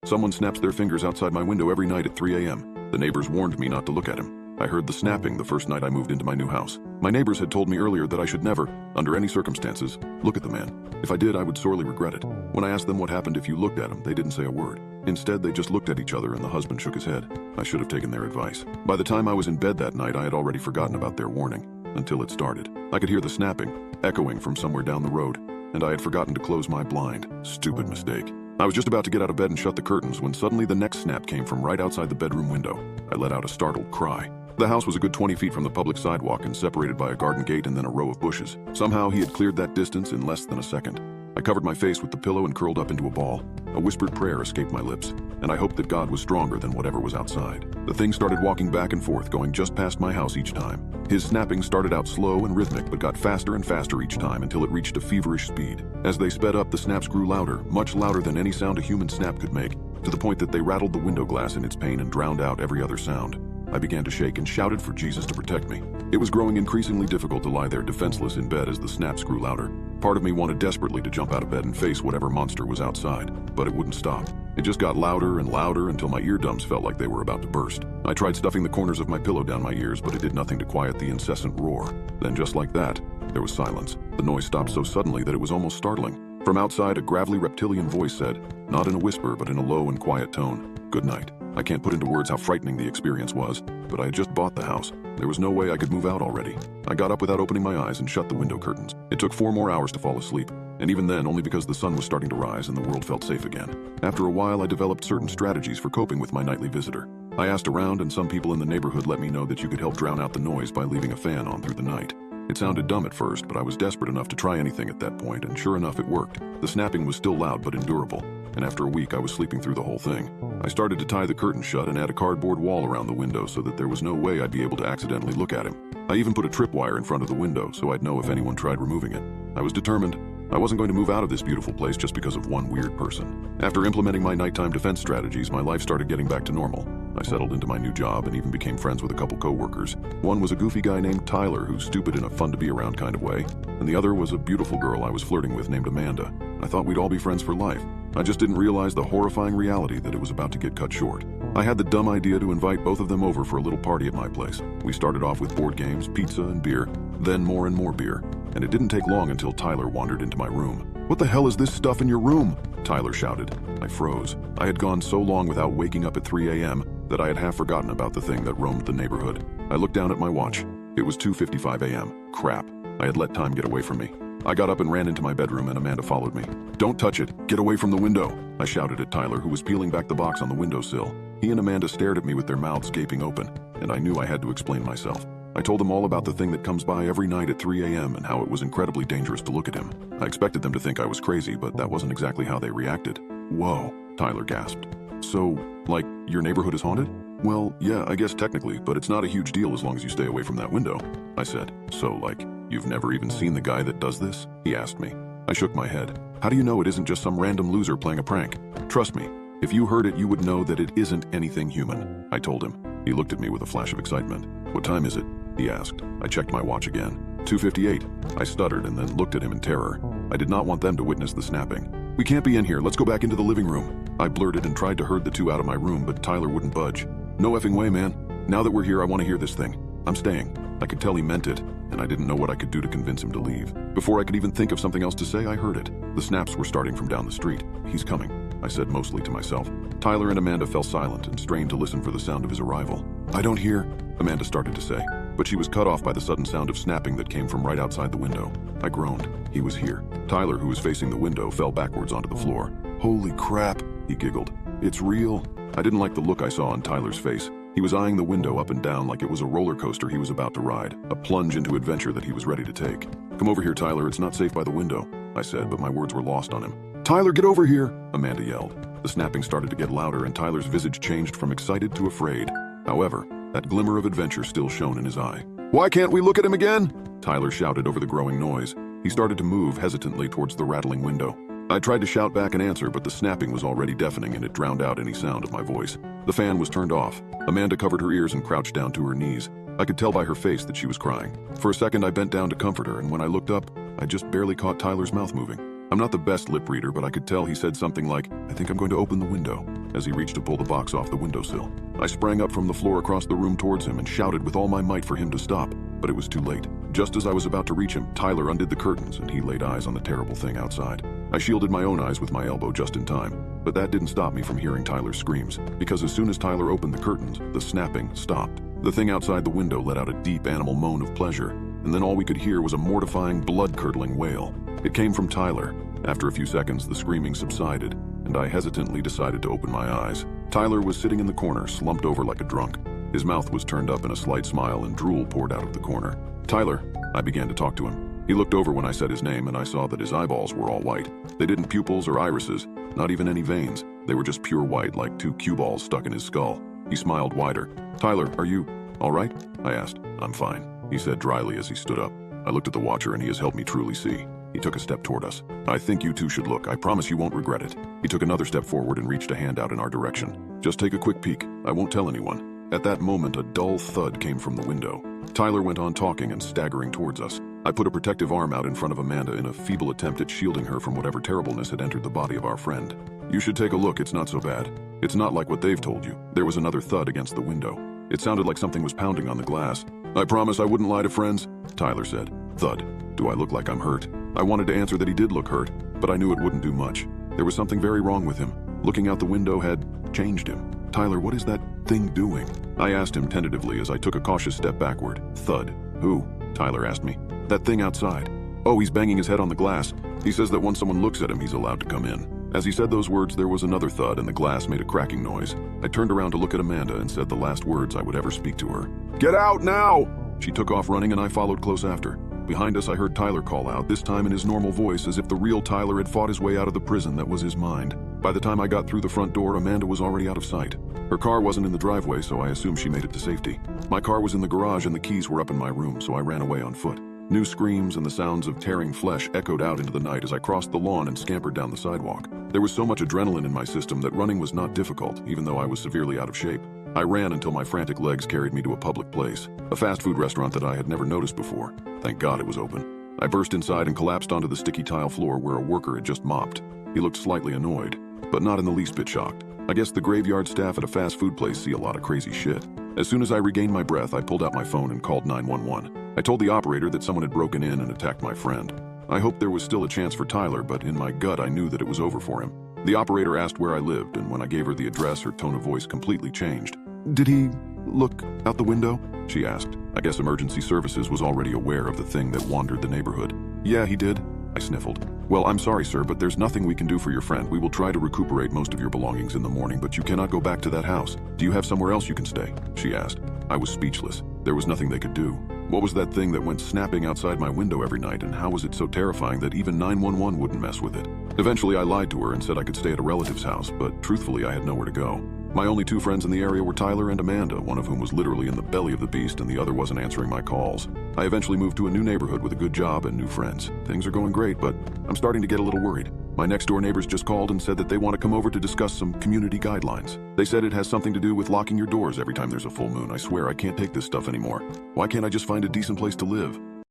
Someone snaps their fingers outside my window every night at 3 a.m. The neighbors warned me not to look at him. I heard the snapping the first night I moved into my new house. My neighbors had told me earlier that I should never, under any circumstances, look at the man. If I did, I would sorely regret it. When I asked them what happened if you looked at him, they didn't say a word. Instead, they just looked at each other and the husband shook his head. I should have taken their advice. By the time I was in bed that night, I had already forgotten about their warning. Until it started. I could hear the snapping, echoing from somewhere down the road, and I had forgotten to close my blind. Stupid mistake. I was just about to get out of bed and shut the curtains when suddenly the next snap came from right outside the bedroom window. I let out a startled cry. The house was a good 20 feet from the public sidewalk and separated by a garden gate and then a row of bushes. Somehow he had cleared that distance in less than a second. I covered my face with the pillow and curled up into a ball. A whispered prayer escaped my lips, and I hoped that God was stronger than whatever was outside. The thing started walking back and forth, going just past my house each time. His snapping started out slow and rhythmic, but got faster and faster each time until it reached a feverish speed. As they sped up, the snaps grew louder, much louder than any sound a human snap could make, to the point that they rattled the window glass in its pain and drowned out every other sound. I began to shake and shouted for Jesus to protect me. It was growing increasingly difficult to lie there defenseless in bed as the snaps grew louder. Part of me wanted desperately to jump out of bed and face whatever monster was outside, but it wouldn't stop. It just got louder and louder until my eardrums felt like they were about to burst. I tried stuffing the corners of my pillow down my ears, but it did nothing to quiet the incessant roar. Then just like that, there was silence. The noise stopped so suddenly that it was almost startling. From outside, a gravelly reptilian voice said, not in a whisper but in a low and quiet tone, "Good night." I can't put into words how frightening the experience was, but I had just bought the house. There was no way I could move out already. I got up without opening my eyes and shut the window curtains. It took 4 more hours to fall asleep, and even then only because the sun was starting to rise and the world felt safe again. After a while, I developed certain strategies for coping with my nightly visitor. I asked around, and some people in the neighborhood let me know that you could help drown out the noise by leaving a fan on through the night. It sounded dumb at first, but I was desperate enough to try anything at that point, and sure enough, it worked. The snapping was still loud but endurable, and after a week, I was sleeping through the whole thing. I started to tie the curtain shut and add a cardboard wall around the window so that there was no way I'd be able to accidentally look at him. I even put a tripwire in front of the window so I'd know if anyone tried removing it. I was determined. I wasn't going to move out of this beautiful place just because of one weird person. After implementing my nighttime defense strategies, my life started getting back to normal. I settled into my new job and even became friends with a couple co-workers. One was a goofy guy named Tyler who's stupid in a fun-to-be-around kind of way, and the other was a beautiful girl I was flirting with named Amanda. I thought we'd all be friends for life. I just didn't realize the horrifying reality that it was about to get cut short. I had the dumb idea to invite both of them over for a little party at my place. We started off with board games, pizza, and beer, then more and more beer. And it didn't take long until Tyler wandered into my room. "What the hell is this stuff in your room?" Tyler shouted. I froze. I had gone so long without waking up at 3 a.m. that I had half forgotten about the thing that roamed the neighborhood. I looked down at my watch. It was 2:55 a.m. Crap. I had let time get away from me. I got up and ran into my bedroom and Amanda followed me. "Don't touch it. Get away from the window," I shouted at Tyler, who was peeling back the box on the windowsill. He and Amanda stared at me with their mouths gaping open, and I knew I had to explain myself. I told them all about the thing that comes by every night at 3 a.m. and how it was incredibly dangerous to look at him. I expected them to think I was crazy, but that wasn't exactly how they reacted. "Whoa," Tyler gasped. "So, like, your neighborhood is haunted?" "Well, yeah, I guess technically, but it's not a huge deal as long as you stay away from that window," I said. "So, like, you've never even seen the guy that does this?" he asked me. I shook my head. "How do you know it isn't just some random loser playing a prank?" "Trust me, if you heard it, you would know that it isn't anything human," I told him. He looked at me with a flash of excitement. "What time is it?" he asked. I checked my watch again. 2:58. I stuttered and then looked at him in terror. I did not want them to witness the snapping. "We can't be in here. Let's go back into the living room," I blurted and tried to herd the two out of my room, but Tyler wouldn't budge. "No effing way, man. Now that we're here, I want to hear this thing. I'm staying." I could tell he meant it, and I didn't know what I could do to convince him to leave. Before I could even think of something else to say, I heard it. The snaps were starting from down the street. "He's coming," I said mostly to myself. Tyler and Amanda fell silent and strained to listen for the sound of his arrival. "I don't hear," Amanda started to say, but she was cut off by the sudden sound of snapping that came from right outside the window. I groaned. He was here. Tyler, who was facing the window, fell backwards onto the floor. "Holy crap," he giggled. "It's real." I didn't like the look I saw on Tyler's face. He was eyeing the window up and down like it was a roller coaster he was about to ride, a plunge into adventure that he was ready to take. "Come over here, Tyler. It's not safe by the window," I said, but my words were lost on him. "Tyler, get over here," Amanda yelled. The snapping started to get louder and Tyler's visage changed from excited to afraid. However, that glimmer of adventure still shone in his eye. "Why can't we look at him again?" Tyler shouted over the growing noise. He started to move hesitantly towards the rattling window. I tried to shout back an answer, but the snapping was already deafening and it drowned out any sound of my voice. The fan was turned off. Amanda covered her ears and crouched down to her knees. I could tell by her face that she was crying. For a second, I bent down to comfort her, and when I looked up, I just barely caught Tyler's mouth moving. I'm not the best lip reader, but I could tell he said something like, "I think I'm going to open the window." as he reached to pull the box off the windowsill. I sprang up from the floor across the room towards him and shouted with all my might for him to stop, but it was too late. Just as I was about to reach him, Tyler undid the curtains and he laid eyes on the terrible thing outside. I shielded my own eyes with my elbow just in time, but that didn't stop me from hearing Tyler's screams, because as soon as Tyler opened the curtains, the snapping stopped. The thing outside the window let out a deep animal moan of pleasure, and then all we could hear was a mortifying, blood-curdling wail. It came from Tyler. After a few seconds, the screaming subsided, and I hesitantly decided to open my eyes. Tyler was sitting in the corner, slumped over like a drunk. His mouth was turned up in a slight smile and drool poured out of the corner. "Tyler," I began to talk to him. He looked over when I said his name, and I saw that his eyeballs were all white. They didn't pupils or irises, not even any veins. They were just pure white, like two cue balls stuck in his skull. He smiled wider. "Tyler, are you all right?" I asked. "I'm fine," he said dryly as he stood up. I looked at the watcher and he has helped me truly see. He took a step toward us. "I think you two should look. I promise you won't regret it." He took another step forward and reached a hand out in our direction. "Just take a quick peek. I won't tell anyone." At that moment, a dull thud came from the window. Tyler went on talking and staggering towards us. I put a protective arm out in front of Amanda in a feeble attempt at shielding her from whatever terribleness had entered the body of our friend. "You should take a look. It's not so bad. It's not like what they've told you." There was another thud against the window. It sounded like something was pounding on the glass. "I promise I wouldn't lie to friends," Tyler said. Thud. "Do I look like I'm hurt?" I wanted to answer that he did look hurt, but I knew it wouldn't do much. There was something very wrong with him. Looking out the window had changed him. "Tyler, what is that thing doing?" I asked him tentatively as I took a cautious step backward. Thud. "Who?" Tyler asked me. "That thing outside." "Oh, he's banging his head on the glass. He says that once someone looks at him, he's allowed to come in." As he said those words, there was another thud and the glass made a cracking noise. I turned around to look at Amanda and said the last words I would ever speak to her. "Get out now!" She took off running and I followed close after. Behind us, I heard Tyler call out, this time in his normal voice, as if the real Tyler had fought his way out of the prison that was his mind. By the time I got through the front door, Amanda was already out of sight. Her car wasn't in the driveway, so I assumed she made it to safety. My car was in the garage and the keys were up in my room, so I ran away on foot. New screams and the sounds of tearing flesh echoed out into the night as I crossed the lawn and scampered down the sidewalk. There was so much adrenaline in my system that running was not difficult, even though I was severely out of shape. I ran until my frantic legs carried me to a public place, a fast food restaurant that I had never noticed before. Thank God it was open. I burst inside and collapsed onto the sticky tile floor where a worker had just mopped. He looked slightly annoyed, but not in the least bit shocked. I guess the graveyard staff at a fast food place see a lot of crazy shit. As soon as I regained my breath, I pulled out my phone and called 911. I told the operator that someone had broken in and attacked my friend. I hoped there was still a chance for Tyler, but in my gut I knew that it was over for him. The operator asked where I lived, and when I gave her the address, her tone of voice completely changed. "Did he look out the window?" she asked. I guess emergency services was already aware of the thing that wandered the neighborhood. "Yeah, he did," I sniffled. "Well, I'm sorry, sir, but there's nothing we can do for your friend. We will try to recuperate most of your belongings in the morning, but you cannot go back to that house. Do you have somewhere else you can stay?" she asked. I was speechless. There was nothing they could do. What was that thing that went snapping outside my window every night, and how was it so terrifying that even 911 wouldn't mess with it? Eventually, I lied to her and said I could stay at a relative's house, but truthfully, I had nowhere to go. My only two friends in the area were Tyler and Amanda, one of whom was literally in the belly of the beast and the other wasn't answering my calls. I eventually moved to a new neighborhood with a good job and new friends. Things are going great, but I'm starting to get a little worried. My next door neighbors just called and said that they want to come over to discuss some community guidelines. They said it has something to do with locking your doors every time there's a full moon. I swear I can't take this stuff anymore. Why can't I just find a decent place to live?